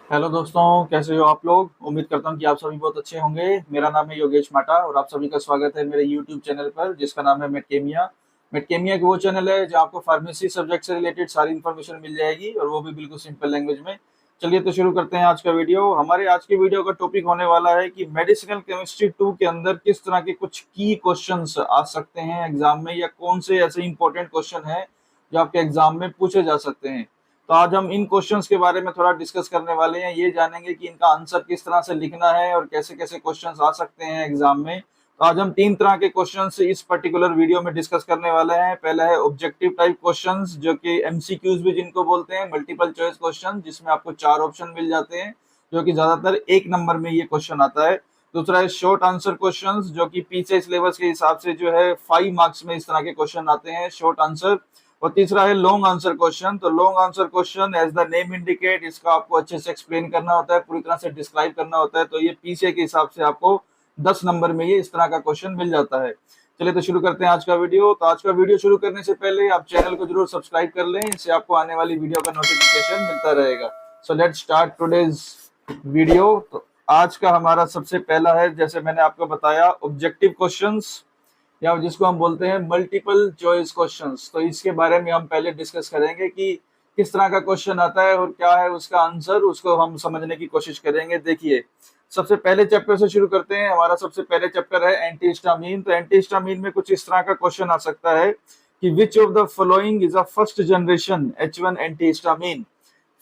Hello दोस्तों, कैसे हो आप लोग। उम्मीद करता हूँ कि आप सभी बहुत अच्छे होंगे। मेरा नाम है योगेश माटा और आप सभी का स्वागत है मेरे यूट्यूब चैनल पर जिसका नाम है मेडकेमिया। मेडकेमिया की वो चैनल है जहाँ आपको फार्मेसी सब्जेक्ट से रिलेटेड सारी इन्फॉर्मेशन मिल जाएगी और वो भी बिल्कुल सिंपल लैंग्वेज में। चलिए तो शुरू करते हैं आज का वीडियो। हमारे आज के वीडियो का टॉपिक होने वाला है कि मेडिसिनल केमिस्ट्री 2 के अंदर किस तरह के कुछ की क्वेश्चंस आ सकते हैं एग्जाम में, या कौन से ऐसे इंपॉर्टेंट क्वेश्चन हैं जो आपके एग्जाम में पूछे जा सकते हैं। तो आज हम इन क्वेश्चंस के बारे में थोड़ा डिस्कस करने वाले हैं। ये जानेंगे कि इनका आंसर किस तरह से लिखना है और कैसे कैसे क्वेश्चंस आ सकते हैं एग्जाम में। तो आज हम 3 तरह के क्वेश्चंस इस पर्टिकुलर वीडियो में डिस्कस करने वाले हैं। पहला है ऑब्जेक्टिव टाइप क्वेश्चंस, जो कि एमसीक्यूज भी जिनको बोलते हैं, मल्टीपल चॉइस क्वेश्चन, जिसमें आपको 4 ऑप्शन मिल जाते हैं, जो कि ज्यादातर 1 नंबर में ये क्वेश्चन आता है। दूसरा है शॉर्ट आंसर क्वेश्चंस, जो कि पीछे सिलेबस के हिसाब से जो है 5 मार्क्स में इस तरह के क्वेश्चन आते हैं, शॉर्ट आंसर। और तीसरा है लॉन्ग आंसर क्वेश्चन। तो long answer question as the name indicate, इसका आपको अच्छे से एक्सप्लेन करना होता है, पूरी तरह से डिस्क्राइब करना होता है। तो ये पीछे के हिसाब से आपको 10 नंबर में ये इस तरह का क्वेश्चन मिल जाता है। चलिए तो शुरू करते हैं आज का वीडियो। तो आज का वीडियो शुरू करने से पहले आप चैनल को जरूर सब्सक्राइब कर लें, इससे आपको आने वाली वीडियो का नोटिफिकेशन मिलता रहेगा। So let's start today's video. तो आज का हमारा सबसे पहला है, जैसे मैंने आपको बताया, ऑब्जेक्टिव क्वेश्चंस, या जिसको हम बोलते हैं मल्टीपल चॉइस क्वेश्चंस। तो इसके बारे में हम पहले डिस्कस करेंगे कि किस तरह का क्वेश्चन आता है और क्या है उसका आंसर, उसको हम समझने की कोशिश करेंगे। देखिए, सबसे पहले चैप्टर से शुरू करते हैं। हमारा सबसे पहले चैप्टर है एंटीहिस्टामीन। तो एंटीहिस्टामीन में कुछ इस तरह का क्वेश्चन आ सकता है कि which of the following is a first generation H1 antihistamine.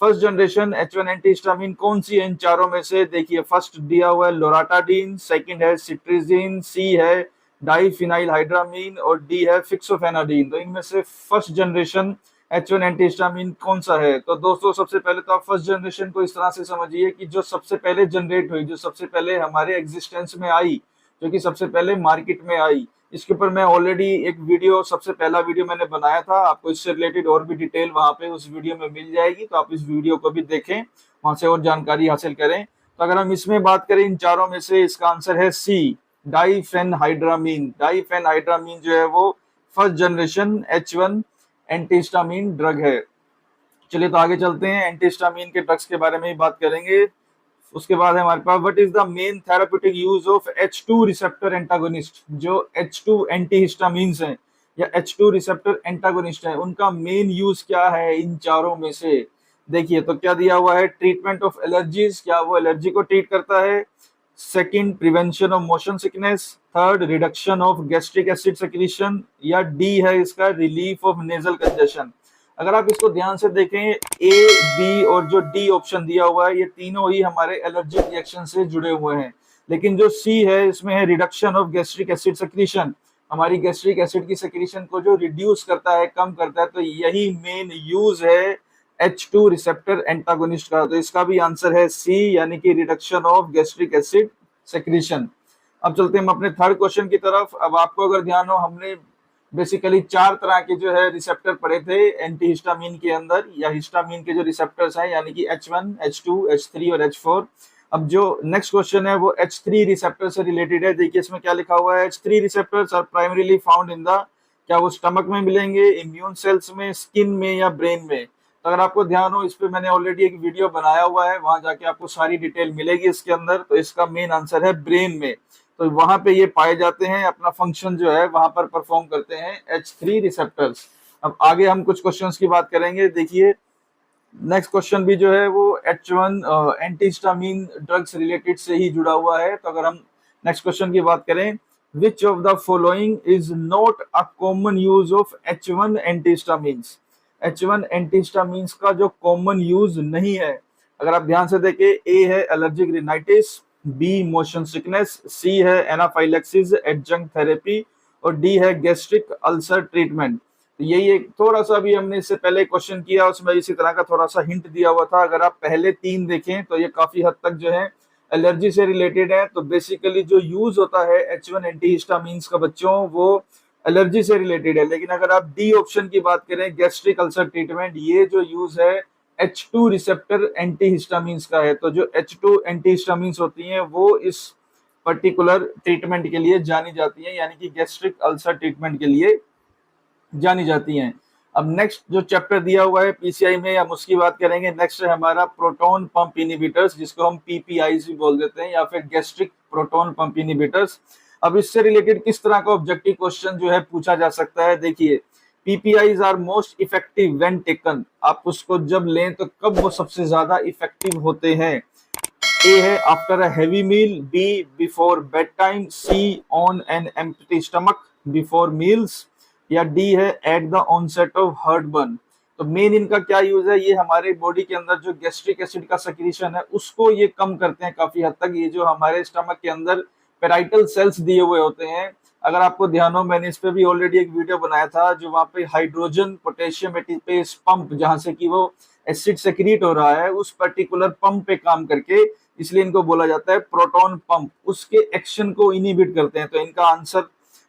First generation H1 antihistamine कौन सी है इन चारों में से। देखिए, फर्स्ट दिया हुआ है लोराटाडीन, सेकंड है सिट्रीजिन, सी है डाइफिनाइल हाइड्रामीन और डी है फिक्सोफेनाडीन। तो इनमें से फर्स्ट जनरेशन H1 एंटीहिस्टामीन कौन सा है। तो दोस्तों, सबसे पहले तो आप फर्स्ट जनरेशन को इस तरह से समझिए कि जो सबसे पहले जनरेट हुई, जो सबसे पहले हमारे एग्जिस्टेंस में आई, जो कि सबसे पहले मार्केट में आई। इसके ऊपर मैं ऑलरेडी एक वीडियो, सबसे पहला वीडियो मैंने बनाया था, आपको इससे रिलेटेड और भी डिटेल वहां पे उस वीडियो में मिल जाएगी। तो आप इस वीडियो को भी देखें, वहां से और जानकारी हासिल करें। तो अगर हम इसमें बात करें इन चारों में से, इसका आंसर है सी, डाइफेनहाइड्रामीन। डाइफेनहाइड्रामीन जो है वो फर्स्ट जनरेशन H1 एंटीहिस्टामीन ड्रग है। चलिए तो आगे चलते हैं, एंटीहिस्टामीन के ड्रग्स के बारे में ही बात करेंगे। उसके बाद है हमारे पास what is the main therapeutic use of H2 receptor antagonist. जो H2 एंटीहिस्टामीन्स हैं या H2 रिसेप्टर एंटागोनिस्ट है, उनका मेन यूज क्या है इन चारों में से। देखिए, तो क्या दिया हुआ है, ट्रीटमेंट ऑफ एलर्जीज, क्या वो एलर्जी को ट्रीट करता है। Second, prevention of motion sickness. Third, reduction of gastric acid secretion. या डी है इसका, रिलीफ ऑफ नेजल कंजेशन। अगर आप इसको ध्यान से देखें, ए, बी और जो डी ऑप्शन दिया हुआ है, ये तीनों ही हमारे एलर्जिक रिएक्शन से जुड़े हुए हैं। लेकिन जो सी है, इसमें है reduction of gastric acid secretion, हमारी गैस्ट्रिक एसिड की सेक्रीशन को जो रिड्यूस करता है, कम करता है। तो यही मेन यूज है H2 रिसेप्टर एंटागोनिस्ट का। तो इसका भी आंसर है सी, यानी कि reduction of gastric acid secretion. अब चलते हैं हम अपने थर्ड क्वेश्चन की तरफ। अब आपको अगर ध्यान हो, हमने बेसिकली 4 तरह के जो है रिसेप्टर पढ़े थे एंटीहिस्टामीन के अंदर, या हिस्टामीन के जो रिसेप्टर्स हैं, यानी कि H1, H2, H3 और H4। अब जो नेक्स्ट क्वेश्चन है वो H3 रिसेप्टर से रिलेटेड है। देखिए इसमें क्या लिखा हुआ है, H3 receptors are primarily found in the, क्या वो स्टमक में मिलेंगे, इम्यून सेल्स में, स्किन में या ब्रेन में। तो अगर आपको ध्यान हो, इस पे मैंने ऑलरेडी एक वीडियो बनाया हुआ है, वहां जाके आपको सारी डिटेल मिलेगी इसके अंदर। तो इसका मेन आंसर है ब्रेन में। तो वहां पे ये पाए जाते हैं, अपना फंक्शन जो है वहां पर परफॉर्म करते हैं H3 रिसेप्टर्स। अब आगे हम कुछ क्वेश्चंस की बात करेंगे। देखिए, नेक्स्ट क्वेश्चन भी जो है वो H1 एंटीहिस्टामीन ड्रग से रिलेटेड से ही जुड़ा हुआ है। तो अगर हम नेक्स्ट क्वेश्चन की बात करें, विच of the following is not a common use of H1 एंटीहिस्टामीन्स। H1 एंटीहिस्टामीन्स का जो कॉमन यूज नहीं है, अगर आप ध्यान से देखें, ए है allergic rhinitis, B motion sickness, C है एनाफाइलेक्सिस एडजंक्ट थेरेपी और डी है गैस्ट्रिक अल्सर ट्रीटमेंट। तो यही एक थोड़ा सा भी हमने इससे पहले क्वेश्चन किया, उसमें इसी तरह का थोड़ा सा हिंट दिया हुआ था। अगर आप पहले 3 देखें तो ये काफी हद तक जो है एलर्जी से रिलेटेड है। तो बेसिकली जो यूज होता है H1 एंटीहिस्टामीन्स का बच्चों, वो एलर्जी से रिलेटेड है। लेकिन अगर आप डी ऑप्शन की बात करें, गैस्ट्रिक अल्सर ट्रीटमेंट, ये जो यूज है H2 रिसेप्टर एंटीहिस्टामीन्स का है। तो जो H2 एंटीहिस्टामीन्स होती हैं वो इस पर्टिकुलर ट्रीटमेंट के लिए जानी जाती हैं, यानी कि गैस्ट्रिक अल्सर ट्रीटमेंट के लिए जानी जाती हैं। अब नेक्स्ट जो चैप्टर दिया हुआ है पीसीआई में, हम उसकी बात करेंगे। नेक्स्ट है हमारा प्रोटॉन पंप इनहिबिटर्स, जिसको हम पीपीआई भी बोल देते हैं, या फिर गैस्ट्रिक प्रोटॉन पंप इनहिबिटर्स। अब इससे रिलेटेड किस तरह का ऑब्जेक्टिव क्वेश्चन जो है पूछा जा सकता है, देखिए PPIs are most effective when taken, आप उसको जब लें तो कब वो सबसे ज्यादा इफेक्टिव होते हैं। ए है after a heavy meal, B before bed time, C on an empty stomach before meals, या डी है at the onset of heartburn. तो मेन इनका क्या यूज है, ये हमारे बॉडी के अंदर जो गैस्ट्रिक एसिड का सिक्रीशन है उसको ये कम करते हैं काफी हद तक। ये जो हमारे स्टमक के अंदर पेराइटल सेल्स दिए हुए होते हैं, अगर आपको ध्यान हो, मैंने इस पे भी ऑलरेडी एक वीडियो बनाया था, जो वहां पे हाइड्रोजन पोटेशियम एटीपेस पंप, जहां से कि वो एसिड सेक्रीट हो रहा है, उस पर्टिकुलर पंप पे काम करके, इसलिए इनको बोला जाता है प्रोटॉन पंप, उसके एक्शन को इनिबिट करते हैं। तो इनका आंसर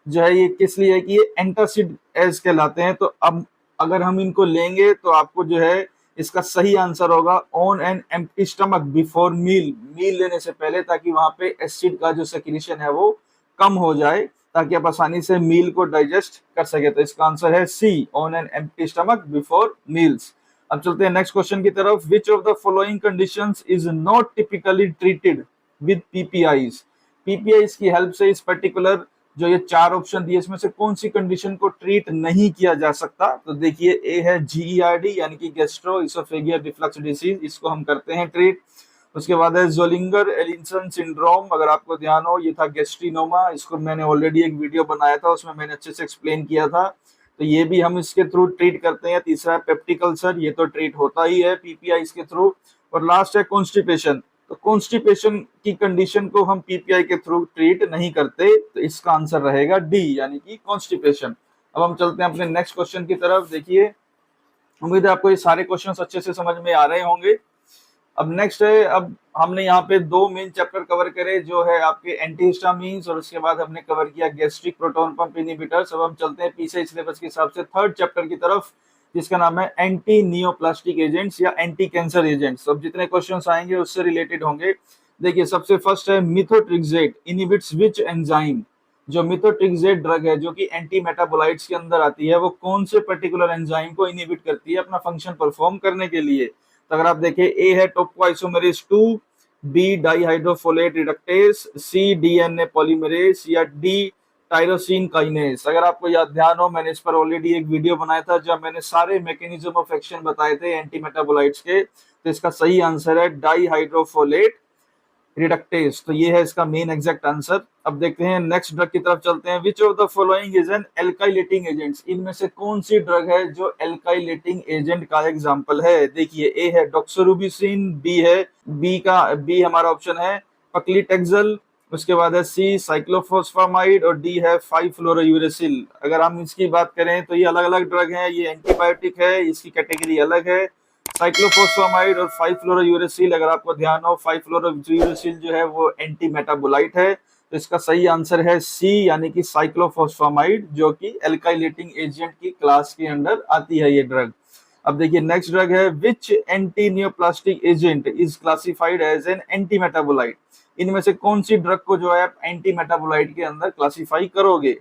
जो है ये किस लिए है कि ये एंटासिड एज कहलाते हैं। तो अब अगर हम इनको लेंगे तो आपको जो है इसका सही आंसर होगा on an empty stomach before meal, meal लेने से पहले, ताकि वहां पे एसिड का जो सेक्रीशन है वो कम हो जाए, ताकि आप आसानी से मील को डाइजेस्ट कर सके। तो इसका आंसर है C, on an empty stomach before meals. अब चलते हैं नेक्स्ट क्वेश्चन की तरफ। Which of the following conditions is not typically treated with PPIs, PPIs की हेल्प से इस पर्टिकुलर जो ये चार ऑप्शन दिए, इसमें से कौन सी कंडीशन को ट्रीट नहीं किया जा सकता। तो देखिए ए है जीईआरडी यानी कि गैस्ट्रो इसोफेगियल रिफ्लक्स डिसीज, इसको हम करते हैं ट्रीट। उसके बाद है जोलिंगर एलिसन सिंड्रोम, अगर आपको ध्यान हो ये था गैस्ट्रिनोमा, इसको मैंने ऑलरेडी एक वीडियो बनाया था, उसमें मैंने अच्छे से एक्सप्लेन किया था, तो ये भी हम इसके थ्रू ट्रीट करते हैं। तीसरा है पेप्टिक अल्सर, ये तो ट्रीट होता ही है पीपीआई के थ्रू। और लास्ट है कॉन्स्टिपेशन, तो कॉन्स्टिपेशन की कंडीशन को हम पीपीआई के थ्रू ट्रीट नहीं करते, तो इसका आंसर रहेगा डी यानी कि कॉन्स्टिपेशन। अब हम चलते हैं अपने नेक्स्ट क्वेश्चन की तरफ। देखिए उम्मीद है आपको ये सारे क्वेश्चंस अच्छे से समझ में आ रहे होंगे। अब नेक्स्ट है, अब हमने यहाँ पे दो मेन चैप्टर कवर करे, जो है आपके एंटीहिस्टामीन्स, और उसके बाद हमने कवर किया गैस्ट्रिक प्रोटॉन पंप इनहिबिटर्स। अब हम चलते हैं पीसीआई सिलेबस के हिसाब से थर्ड चैप्टर की तरफ, जिसका नाम है एंटी नियोप्लास्टिक एजेंट्स या एंटी कैंसर एजेंट्स। अब जितने क्वेश्चंस आएंगे उससे रिलेटेड होंगे। देखिए सबसे फर्स्ट है मिथोट्रिक्सेट इनहिबिट्स व्हिच एंजाइम, जो मिथोट्रिक्सेट ड्रग है जो कि एंटी मेटाबोलाइट्स के अंदर आती है, वो कौन से पर्टिकुलर एंजाइम को इनहिबिट करती है अपना फंक्शन परफॉर्म करने के लिए। तो अगर आप देखें, ए है टोपोआइसोमेरेज 2, बी डाइहाइड्रोफोलेट रिडक्टेस, सी डीएनए पॉलीमरेज, या डी टायरोसिन काइनेज। अगर आपको याद ध्यान हो, मैंने इस पर ऑलरेडी एक वीडियो बनाया था जब मैंने सारे मैकेनिज्म ऑफ एक्शन बताए थे एंटी मेटाबोलाइट्स के। तो इसका सही आंसर है डाइहाइड्रोफोलेट रिडक्टेस, तो ये है इसका मेन एग्जैक्ट आंसर। अब देखते हैं नेक्स्ट ड्रग की तरफ चलते हैं। विच of the following is an alkylating agents, इनमें से कौन सी ड्रग है जो एल्काइलेटिंग एजेंट का एग्जांपल है। देखिए ए है डॉक्सोरुबिसिन, बी हमारा ऑप्शन है पक्लीटेक्सेल, उसके बाद है सी साइक्लोफॉस्फामाइड, और डी है 5-फ्लोरोयूरेसिल। अगर हम इसकी बात करें तो ये अलग अलग ड्रग हैं, ये एंटीबायोटिक है, इसकी कैटेगरी अलग है। साइक्लोफॉस्फामाइड और 5-फ्लोरोयूरेसिल, अगर आपको ध्यान हो 5-फ्लोरोयूरेसिल जो है वो एंटी मेटाबोलाइट है, तो इसका सही आंसर है सी यानी कि साइक्लोफॉस्फामाइड, जो कि एल्काइलेटिंग एजेंट की क्लास के अंडर आती है ये ड्रग। अब देखिए नेक्स्ट ड्रग है which antineoplastic agent is classified as an antimetabolite, इनमें से कौन सी ड्रग को जो है आप एंटी मेटाबोलाइट के अंदर क्लासिफाई करोगे।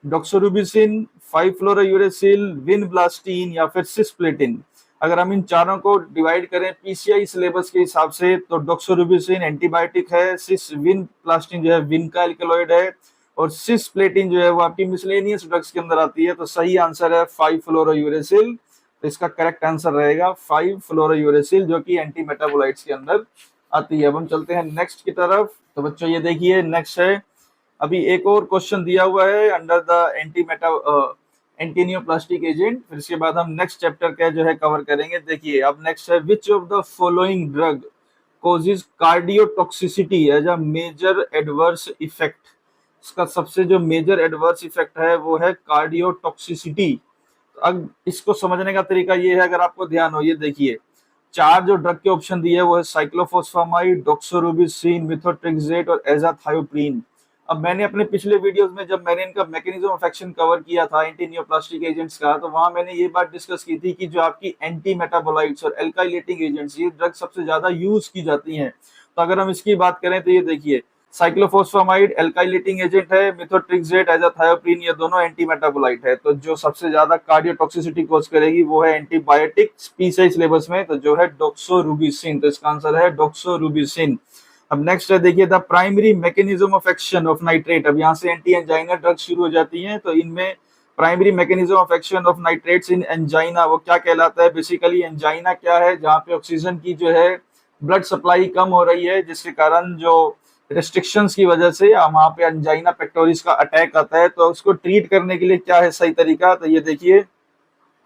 डॉक्सोरुबिसिन, 5-फ्लोरोयूरेसिल, विनब्लास्टीन, या फिर सिस्प्लेटिन। अगर हम इन चारों को डिवाइड करें पीसीआई सिलेबस के हिसाब से, तो डॉक्सोरुबिसिन एंटीबायोटिक है, विनब्लास्टीन जो है विन का एल्कलॉइड है, और सिस्प्लेटिन जो है वो आपकी मिसलेनियस ड्रग्स के अंदर आती है। तो सही आंसर है 5-फ्लोरोयूरेसिल, तो इसका करेक्ट आंसर रहेगा 5-फ्लोरोयूरेसिल, जो कि एंटी मेटाबोलाइट्स के अंदर आती है। अब हम चलते हैं नेक्स्ट की तरफ। तो बच्चों ये देखिए नेक्स्ट है, अभी एक और क्वेश्चन दिया हुआ है अंडर द एंटीनियोप्लास्टिक एजेंट, फिर इसके बाद हम नेक्स्ट चैप्टर का जो है कवर करेंगे। देखिए अब नेक्स्ट है which of the following drug causes cardiotoxicity as a major adverse effect, इसका सबसे जो मेजर एडवर्स इफेक्ट है वो है कार्डियोटॉक्सिसिटी। अब इसको समझने का तरीका ये है, अगर आपको ध्यान हो, ये देखिए चार जो ड्रग के ऑप्शन दिए वो है साइक्लोफॉस्फामाइड, डॉक्सोरुबिसिन, मिथोट्रिक्सेट और एजाथायोप्रिन। अब मैंने अपने पिछले वीडियोस में जब मैंने इनका मैकेनिज्म ऑफ एक्शन कवर किया था एंटी नियोप्लास्टिक एजेंट्स का, तो वहां मैंने ये बात डिस्कस की थी कि जो आपकी एंटी मेटाबोलाइट्स और एल्काइलेटिंग एजेंट्स, ये ड्रग सबसे ज्यादा यूज की जाती हैं। तो अगर हम इसकी बात करें तो ये देखिए साइक्लोफॉस्फामाइड एल्काइलेटिंग एजेंट है, मिथोट्रिक्सेट, एजाथायोप्रिन, ये दोनों एंटी मेटाबोलाइट है। तो जो सबसे ज्यादा कार्डियोटॉक्सिसिटी कॉज करेगी वो है एंटीबायोटिक पीसीआई सिलेबस में, तो जो है डॉक्सोरुबिसिन। तो इसका आंसर है डॉक्सोरुबिसिन। अब नेक्स्ट है, देखिए the primary mechanism of action of nitrate. अब यहाँ से एंटी एंजाइना ड्रग शुरू हो जाती हैं, तो इनमें primary mechanism of action of nitrates in angina वो क्या कहलाता है? बेसिकली एंजाइना क्या है? जहाँ पे ऑक्सीजन की जो है ब्लड सप्लाई कम हो रही है, जिसके कारण जो रेस्ट्रिक्शंस की वजह से वहां पे एंजाइना पेक्टोरिस का अटैक आता है। तो उसको ट्रीट करने के लिए क्या है सही तरीका? तो ये देखिए,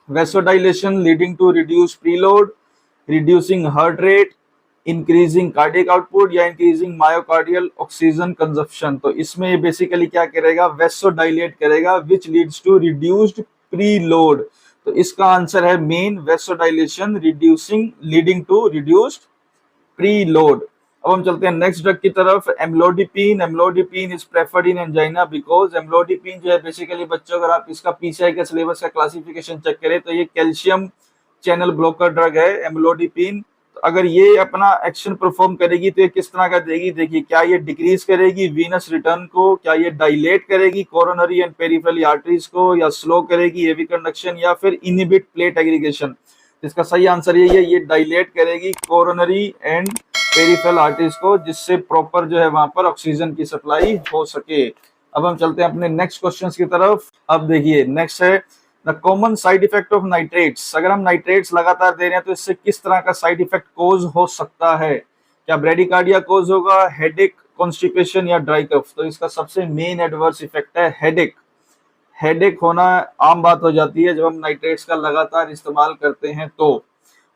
vasodilation leading to reduce preload, reducing heart rate, increasing cardiac output या इंक्रीजिंग मायोकार्डियल ऑक्सीजन कंजप्शन। तो इसमें बेसिकली क्या करेगा? वेसोडाइलेट करेगा, which leads to reduced preload. तो इसका आंसर है main vasodilation reducing leading to reduced preload. अब हम चलते हैं नेक्स्ट ड्रग की तरफ, amlodipine. Amlodipine is preferred in angina because amlodipine जो है बेसिकली बच्चों, अगर आप इसका पीसीआई का सिलेबस का क्लासिफिकेशन चेक करें तो ये कैल्शियम चैनल ब्लॉकर ड्रग है एम्लोडिपिन। तो अगर ये अपना एक्शन परफॉर्म करेगी तो ये किस तरह का देगी? देखिए, क्या ये डिक्रीज करेगी वीनस रिटर्न को, क्या ये डायलेट करेगी कोरोनरी एंड पेरिफेरल आर्टरीज को, या स्लो करेगी एवी कंडक्शन, या फिर इनहिबिट प्लेट एग्रीगेशन? इसका सही आंसर यही है, ये डायलेट करेगी कोरोनरी एंड पेरिफेरल आर्टरीज को, जिससे प्रॉपर जो है वहां पर ऑक्सीजन की सप्लाई हो सके। अब हम चलते हैं अपने नेक्स्ट क्वेश्चंस की तरफ। अब देखिए नेक्स्ट है the common side effect of nitrates. अगर हम नाइट्रेट्स लगातार दे रहे हैं तो इससे किस तरह का साइड इफेक्ट कोज हो सकता है? क्या ब्रेडिकार्डिया कोज होगा, हेडेक, कॉन्स्टिपेशन या ड्राई कफ? तो इसका सबसे मेन एडवर्स इफेक्ट है हेडेक। हेडेक होना आम बात हो जाती है जब हम नाइट्रेट्स का लगातार इस्तेमाल करते हैं। तो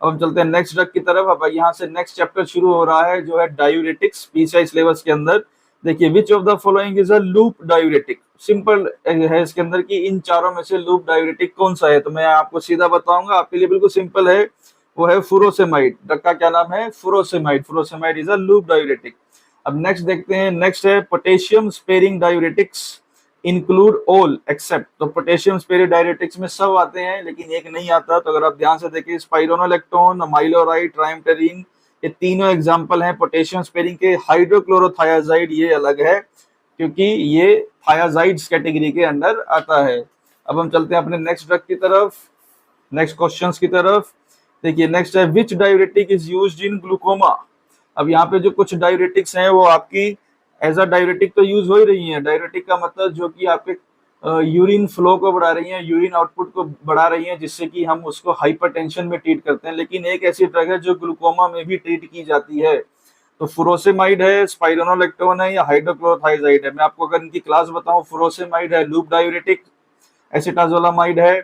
अब हम चलते हैं नेक्स्ट ड्रग की तरफ। अब यहाँ से नेक्स्ट चैप्टर शुरू हो रहा है जो है डायूरेटिक्स पीसीआई सिलेबस के अंदर। देखिए, विच of the following is a loop diuretic? Simple है इसके अंदर कि इन चारों में से लूप डायूरेटिक कौन सा है? तो मैं आपको सीधा बताऊंगा, आपके लिए बिल्कुल सिंपल है, वो है फुरोसेमाइड। ड्रग का क्या नाम है? फुरोसेमाइड। फुरोसेमाइड इज अ लूप डायूरेटिक। अब नेक्स्ट देखते हैं, नेक्स्ट है potassium sparing diuretics include all except. तो पोटेशियम स्पेरिंग डायूरेटिक्स में सब आते हैं लेकिन एक नहीं आता। तो अगर आप ध्यान से देखिए, स्पाइरोनोलेक्टोन, माइलोराइड, ट्राइमटेरिन, ये तीनों एग्जांपल हैं पोटेशियम स्पेरिंग के। हाइड्रोक्लोरोथायाजाइड ये अलग है क्योंकि ये थायाजाइड्स कैटेगरी के अंडर आता है। अब हम चलते हैं अपने नेक्स्ट ड्रग की तरफ, नेक्स्ट क्वेश्चंस की तरफ। देखिए नेक्स्ट है, which diuretic is used in glaucoma? अब यहाँ पे जो कुछ डायूरेटिक्स हैं वो आपकी एज अ डायूरेटिक तो यूज हो ही रही है। डायूरेटिक का मतलब जो कि आपके यूरिन फ्लो को बढ़ा रही है, यूरिन आउटपुट को बढ़ा रही है, जिससे कि हम उसको हाइपरटेंशन में ट्रीट करते हैं। लेकिन एक ऐसी ड्रग है जो ग्लूकोमा में भी ट्रीट की जाती है। तो फुरोसेमाइड है, स्पाइरोनोलेक्टोन है या हाइड्रोक्लोरोथाइजाइड है? मैं आपको अगर इनकी क्लास बताऊं, फुरोसेमाइड है लूप डायूरेटिक, एसिटाजोलामाइड है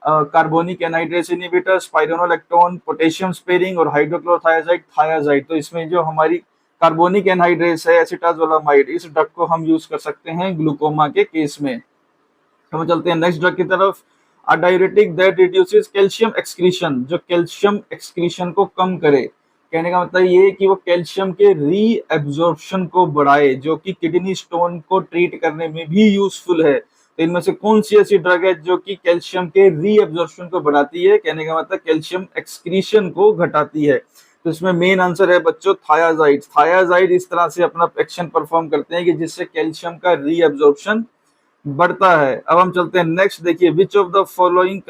carbonic anhydrase inhibitor, स्पाइरोनोलेक्टोन potassium sparing, और हाइड्रोक्लोरोथाइजाइड थायाजाइड। तो इसमें जो हमारी कार्बोनिक एनहाइड्रेस है एसिटाजोलामाइड, इस ड्रग को हम यूज कर सकते हैं ग्लूकोमा के केस में। तो हम चलते हैं नेक्स्ट ड्रग की तरफ, a diuretic that reduces calcium excretion, जो कैल्शियम एक्सक्रीशन को कम करे। कहने का मतलब ये कि वो कैल्शियम के रीएब्जॉर्प्शन को बढ़ाए, जो कि किडनी स्टोन को ट्रीट करने में भी यूजफुल है। तो इनमें से कौन सी ऐसी ड्रग है जो कि कैल्शियम के रीएब्जॉर्प्शन को बढ़ाती है? कहने का मतलब कैल्शियम एक्सक्रीशन को घटाती है। तो इसमें मेन आंसर है बच्चों थायाजाइड। थायाजाइड इस तरह से अपना एक्शन परफॉर्म करते हैं कि जिससे कैल्शियम का रीएब्जॉर्प्शन बढ़ता है। अब हम चलते हैं नेक्स्ट। देखिए, विच of the following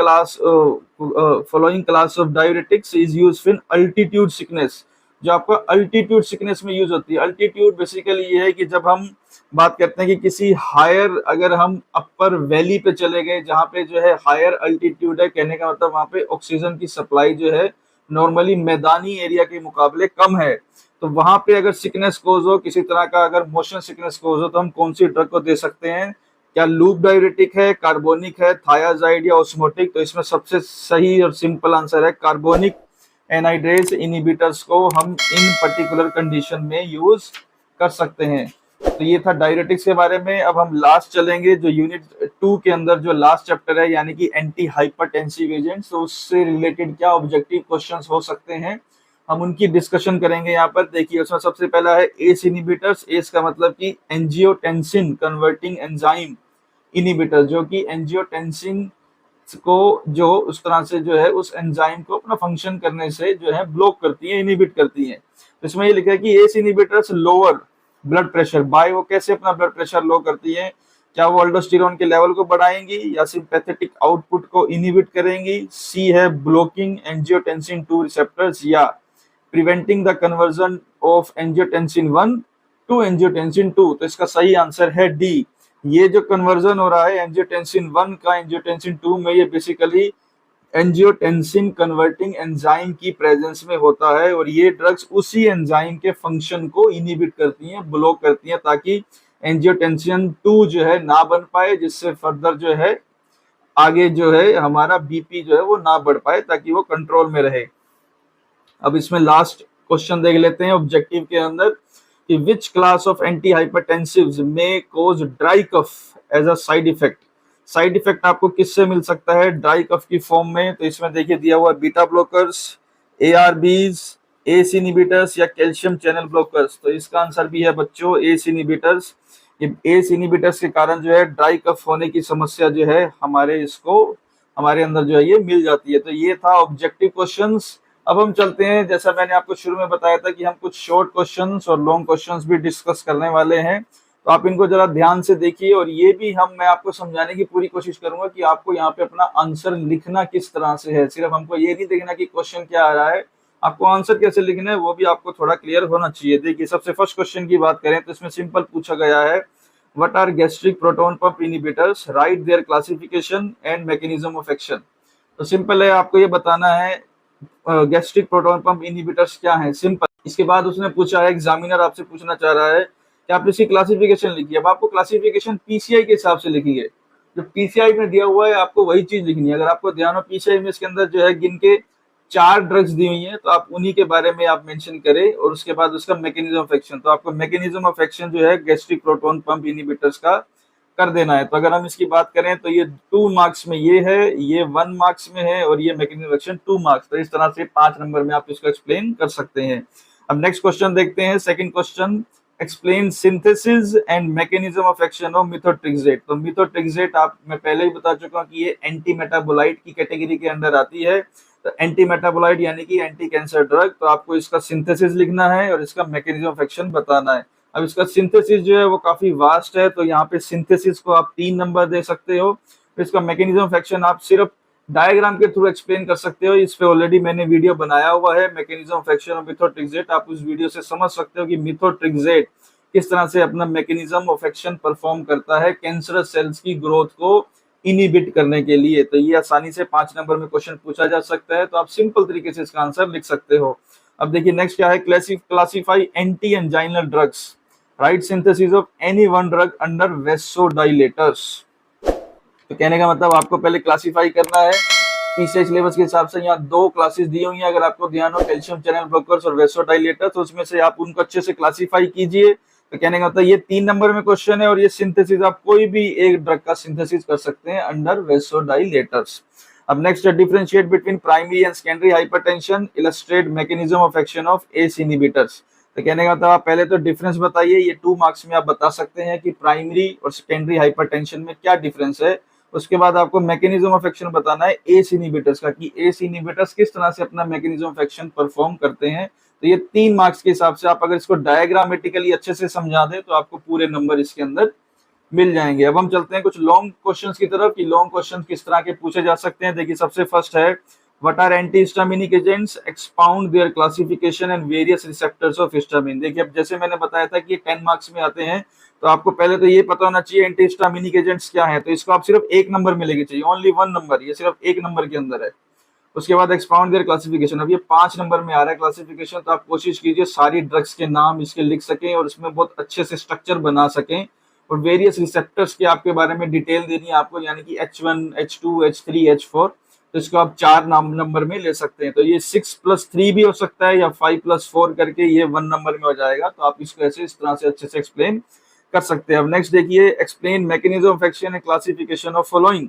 class of diuretics is used in altitude sickness? जो आपका अल्टीट्यूड सिकनेस में यूज होती है। अल्टीट्यूड बेसिकली ये है कि जब हम बात करते हैं कि किसी हायर, अगर हम अपर वैली पे चले गए जहाँ पे जो है हायर अल्टीट्यूड है, कहने का मतलब वहाँ पे ऑक्सीजन की सप्लाई जो है नॉर्मली मैदानी एरिया के मुकाबले कम है। तो वहां पे अगर सिकनेस कोज हो, किसी तरह का अगर मोशन सिकनेस कोज हो, तो हम कौन सी ड्रग को दे सकते हैं? क्या लूप डायूरेटिक है, कार्बोनिक है, थायाजाइड या ऑस्मोटिक? तो इसमें सबसे सही और सिंपल आंसर है कार्बोनिक एनहाइड्रेस इनहिबिटर्स को हम इन पर्टिकुलर कंडीशन में यूज कर सकते हैं। तो ये था डायूरेटिक्स के बारे में। अब हम लास्ट चलेंगे जो यूनिट 2 के अंदर जो लास्ट चैप्टर है, यानी कि एंटी हाइपरटेंसिव एजेंट्स। तो उससे रिलेटेड क्या ऑब्जेक्टिव क्वेश्चंस हो सकते हैं, हम उनकी डिस्कशन करेंगे यहाँ पर। देखिए, उसमें सबसे पहला है एस इनहिबिटर्स। एस का मतलब कि एंजियोटेंसिन कन्वर्टिंग एंजाइम इनहिबिटर, जो कि एंजियोटेंसिन को जो उस तरह से जो है उस एंजाइम को अपना फंक्शन करने से जो है ब्लॉक करती है, इनहिबिट करती है। तो इसमें ये लिखा है कि ACE inhibitors lower blood pressure, by वो कैसे अपना ब्लड प्रेशर लो करती है, क्या वो अल्डोस्टेरोन के लेवल को बढ़ाएंगी या सिंपैथेटिक आउटपुट को इनहिबिट करेंगी। सी है ब्लॉकिंग एंजियोटेंसिन 2 रिसेप्टर्स या preventing the conversion of angiotensin 1 to angiotensin 2। तो इसका सही आंसर है डी। ये जो कन्वर्जन हो रहा है एंजियोटेंसिन 1 का एंजियोटेंसिन 2 में, ये बेसिकली एंजियोटेंसिन कन्वर्टिंग एंजाइम की प्रेजेंस में होता है और ये ड्रग्स उसी एंजाइम के फंक्शन को इनहिबिट करती हैं, ब्लॉक करती हैं, ताकि एंजियोटेंसिन 2 जो है ना बन पाए, जिससे फर्दर जो है आगे जो है हमारा बीपी जो है वो ना बढ़ पाए, ताकि वो कंट्रोल में रहे। अब इसमें लास्ट क्वेश्चन देख लेते हैं ऑब्जेक्टिव के अंदर कि which class of anti hypertensives may cause dry cough as a side effect. Side effect आपको किससे मिल सकता है ड्राई कफ की फॉर्म में, तो इसमें देखिए दिया हुआ beta blockers, ARBs, S inhibitors या कैल्शियम चैनल ब्लॉकर्स। तो इसका आंसर भी है बच्चों एस इनहिबिटर्स। ये एस इनहिबिटर्स के कारण जो है ड्राई कफ होने की समस्या जो है हमारे अंदर जो है ये मिल जाती है। तो ये था ऑब्जेक्टिव क्वेश्चंस। अब हम चलते हैं, जैसा मैंने आपको शुरू में बताया था कि हम कुछ शॉर्ट क्वेश्चंस और लॉन्ग क्वेश्चंस भी डिस्कस करने वाले हैं, तो आप इनको जरा ध्यान से देखिए। और ये भी मैं आपको समझाने की पूरी कोशिश करूंगा कि आपको यहाँ पे अपना आंसर लिखना किस तरह से है। सिर्फ हमको ये नहीं देखना कि क्वेश्चन क्या आ रहा है, आपको आंसर कैसे लिखना है वो भी आपको थोड़ा क्लियर होना चाहिए। देखिए सबसे फर्स्ट क्वेश्चन की बात करें तो इसमें सिंपल पूछा गया है, what are gastric proton pump inhibitors, right their classification and mechanism of action. तो सिंपल है, आपको ये बताना है गैस्ट्रिक प्रोटॉन पंप इनहिबिटर्स क्या है, सिंपल। इसके बाद उसने पूछा है, एग्जामिनर आपसे पूछना चाह रहा है कि आप इसकी क्लासिफिकेशन लिखिए। अब आपको क्लासिफिकेशन पीसीआई के हिसाब से लिखी है, जो पीसीआई में दिया हुआ है आपको वही चीज लिखनी है। अगर आपको ध्यान हो पीसीआई में इसके अंदर जो है गिन के 4 ड्रग्स दी हुई है, तो आप उन्हीं के बारे में आप मेंशन करें और उसके बाद उसका मैकेनिज्म ऑफ एक्शन। तो आपको मैकेनिज्म ऑफ एक्शन जो है गैस्ट्रिक प्रोटॉन पंप इनहिबिटर्स का कर देना है। तो अगर हम इसकी बात करें तो ये 2 मार्क्स में ये है, ये 1 मार्क्स में है और ये मैकेनिज्म एक्शन 2 मार्क्स। तो इस तरह से 5 नंबर में आप इसको एक्सप्लेन कर सकते हैं। अब नेक्स्ट क्वेश्चन देखते हैं, second question, explain synthesis and mechanism of action of methotrexate. तो मिथोट्रिक्सेट आप मैं पहले ही बता चुका हूं कि ये एंटी मेटाबोलाइट की कैटेगरी के अंदर आती है। तो एंटी मेटाबोलाइट यानी कि एंटी कैंसर ड्रग। तो आपको इसका सिंथेसिस लिखना है और इसका मैकेनिज्म ऑफ एक्शन बताना है। अब इसका सिंथेसिस जो है वो काफी वास्ट है, तो यहाँ पे सिंथेसिस को आप 3 नंबर दे सकते हो। इसका मैकेनिज्म ऑफ एक्शन आप सिर्फ डायग्राम के थ्रू एक्सप्लेन कर सकते हो। इस पे ऑलरेडी मैंने वीडियो बनाया हुआ है, mechanism of action of methotrexate. आप उस वीडियो से समझ सकते हो कि मिथोट्रिक्सेट किस तरह से अपना मैकेनिज्म ऑफ एक्शन परफॉर्म करता है कैंसरस सेल्स की ग्रोथ को इनहिबिट करने के लिए। तो ये आसानी से 5 नंबर में क्वेश्चन पूछा जा सकता है, तो आप सिंपल तरीके से इसका आंसर लिख सकते हो। अब देखिए नेक्स्ट क्या है, classify anti anginal drugs, right synthesis of any one drug under vasodilators. तो कहने का मतलब आपको पहले क्लासिफाई करना है पीसीआई सिलेबस के हिसाब से। यहाँ 2 क्लासेस दी हुई हैं, अगर आपको ध्यान हो, कैल्शियम चैनल ब्लॉकर्स और वेसोडाइलेटर। तो उसमें से आप उनको अच्छे से क्लासिफाई कीजिए। तो कहने का मतलब ये 3 नंबर में क्वेश्चन है और ये सिंथेसिस आप कोई भी एक ड्रग का सिंथेसिस कर सकते हैं अंडर वेसोडाइलेटर्स। अब नेक्स्ट है, differentiate between primary and secondary hypertension, illustrate mechanism of action of S inhibitors. तो कहने का मतलब आप पहले तो डिफरेंस बताइए। ये 2 मार्क्स में आप बता सकते हैं कि प्राइमरी और सेकेंडरी हाइपरटेंशन में क्या डिफरेंस है। उसके बाद आपको मैकेनिज्म ऑफ एक्शन बताना है एस इनहिबिटर्स का, कि एस इनहिबिटर्स किस तरह से अपना मैकेनिज्म ऑफ एक्शन परफॉर्म करते हैं। तो ये 3 मार्क्स के हिसाब से आप अगर इसको डायग्रामेटिकली अच्छे से समझा दें तो आपको पूरे नंबर इसके अंदर मिल जाएंगे। अब हम चलते हैं कुछ लॉन्ग क्वेश्चंस की तरफ कि लॉन्ग क्वेश्चंस किस तरह के पूछे जा सकते हैं। देखिए सबसे फर्स्ट है, what are antihistaminic agents, expound their classification and various receptors of histamine. देखिए अब जैसे मैंने बताया था कि 10 मार्क्स में आते हैं, तो आपको पहले तो ये पता होना चाहिए एंटीहिस्टामिनिक एजेंट्स क्या है। तो इसको आप सिर्फ 1 नंबर में लेके चाहिए, ओनली 1 नंबर, ये सिर्फ 1 नंबर के अंदर है। उसके बाद एक्सपाउंड देयर क्लासिफिकेशन, अब ये 5 नंबर में आ रहा है क्लासिफिकेशन। तो आप कोशिश कीजिए सारी ड्रग्स के नाम इसके लिख सकें और उसमें बहुत अच्छे से स्ट्रक्चर बना सकें। और वेरियस रिसेप्टर्स के आपके बारे में डिटेल देनी है आपको, यानी कि H1, H2, H3, H4। तो इसको आप 4 नंबर में ले सकते हैं। तो ये 6+3 भी हो सकता है या 5+4 करके ये 1 नंबर में हो जाएगा। तो आप इसको ऐसे इस तरह से अच्छे से एक्सप्लेन कर सकते हैं। अब नेक्स्ट देखिए, explain mechanism of action and classification of following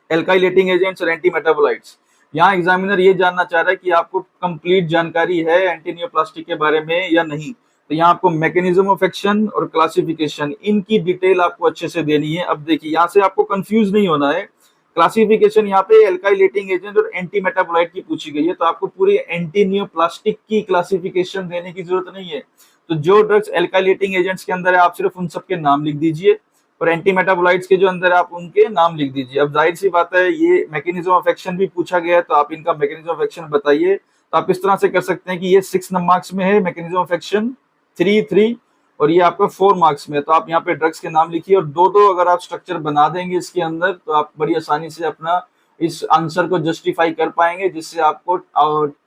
alkylating agents और एंटी मेटाबोलाइट्स। यहाँ एग्जामिनर ये जानना चाह रहा है कि आपको कंप्लीट जानकारी है एंटीनियोप्लास्टिक के बारे में या नहीं। तो यहाँ आपको मैकेनिज्म ऑफ एक्शन और क्लासिफिकेशन, इनकी डिटेल आपको अच्छे से देनी है। अब देखिए यहाँ से आपको कंफ्यूज नहीं होना है क्लासिफिकेशन यहाँ पे एल्काइलेटिंग एजेंट और एंटी मेटाबोलाइट की पूछी गई है, तो आपको पूरी एंटी नियोप्लास्टिक की क्लासिफिकेशन देने की जरूरत नहीं है। तो जो ड्रग्स एल्काइलेटिंग एजेंट्स के अंदर है आप सिर्फ उन सबके नाम लिख दीजिए, और एंटी मेटाबोलाइट्स के जो अंदर है आप उनके नाम लिख दीजिए। अब जाहिर सी बात है ये मैकेनिज्म ऑफ एक्शन भी पूछा गया है, तो आप इनका मैकेनिज्म ऑफ एक्शन बताइए। तो आप इस तरह से कर सकते हैं कि ये 6 मार्क्स में है मैकेनिज्म ऑफ एक्शन, 3 और ये आपका 4 मार्क्स में है। तो आप यहाँ पे ड्रग्स के नाम लिखिए, और दो अगर आप स्ट्रक्चर बना देंगे इसके अंदर तो आप बड़ी आसानी से अपना इस आंसर को जस्टिफाई कर पाएंगे, जिससे आपको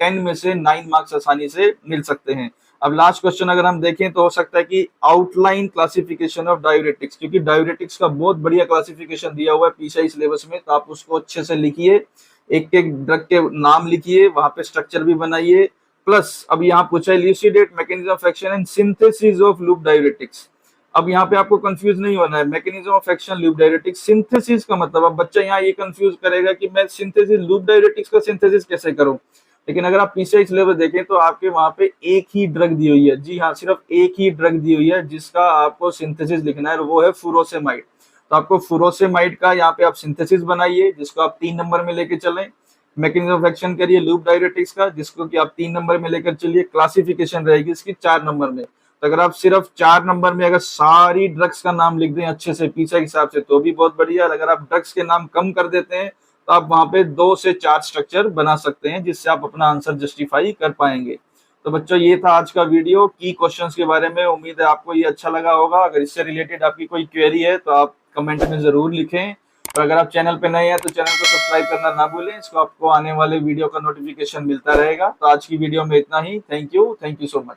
10 में से 9 मार्क्स आसानी से मिल सकते हैं। अब लास्ट क्वेश्चन अगर हम देखें तो हो सकता है कि आउटलाइन क्लासिफिकेशन ऑफ डायूरेटिक्स, क्योंकि डायूरेटिक्स का बहुत बढ़िया क्लासिफिकेशन दिया हुआ है पीसीआई सिलेबस में, तो आप उसको अच्छे से लिखिए, एक एक ड्रग के नाम लिखिए, वहां पे स्ट्रक्चर भी बनाइए। प्लस अब यहाँ पूछा है इल्यूसिडेट mechanism of action and synthesis of loop diuretics. अब यहाँ पे आपको कंफ्यूज नहीं होना है, mechanism of action loop diuretics, synthesis का मतलब अब बच्चा यहाँ ये कंफ्यूज करेगा कि मैं सिंथेसिस लूप डायूरेटिक्स का सिंथेसिस कैसे करूं। लेकिन अगर आप पीसीआई सिलेबस देखें तो आपके वहां पे एक ही ड्रग दी हुई है, जी हाँ सिर्फ एक ही ड्रग दी हुई है जिसका आपको सिंथेसिस लिखना है, और वो है फुरोसेमाइड। तो आपको फुरोसेमाइड का यहाँ पे आप सिंथेसिस बनाइए, जिसको आप 3 नंबर में लेके चलें। मैकेनिज्म ऑफ एक्शन करिए लूप डायूरेटिक्स का, जिसको कि आप 3 नंबर में लेकर चलिए। क्लासिफिकेशन रहेगी इसकी 4 नंबर में। तो अगर आप सिर्फ 4 नंबर में अगर सारी ड्रग्स का नाम लिख दें अच्छे से पीछे के हिसाब से तो भी बहुत बढ़िया। अगर आप ड्रग्स के नाम कम कर देते हैं तो आप वहां पे 2 से 4 स्ट्रक्चर बना सकते हैं, जिससे आप अपना आंसर जस्टिफाई कर पाएंगे। तो बच्चों ये था आज का वीडियो की क्वेश्चंस के बारे में। उम्मीद है आपको ये अच्छा लगा होगा। अगर इससे रिलेटेड आपकी कोई क्वेरी है तो आप कमेंट में जरूर लिखें, और अगर आप चैनल पे नए हैं तो चैनल को सब्सक्राइब करना ना भूलें, इसको आपको आने वाले वीडियो का नोटिफिकेशन मिलता रहेगा। तो आज की वीडियो में इतना ही। Thank you so much.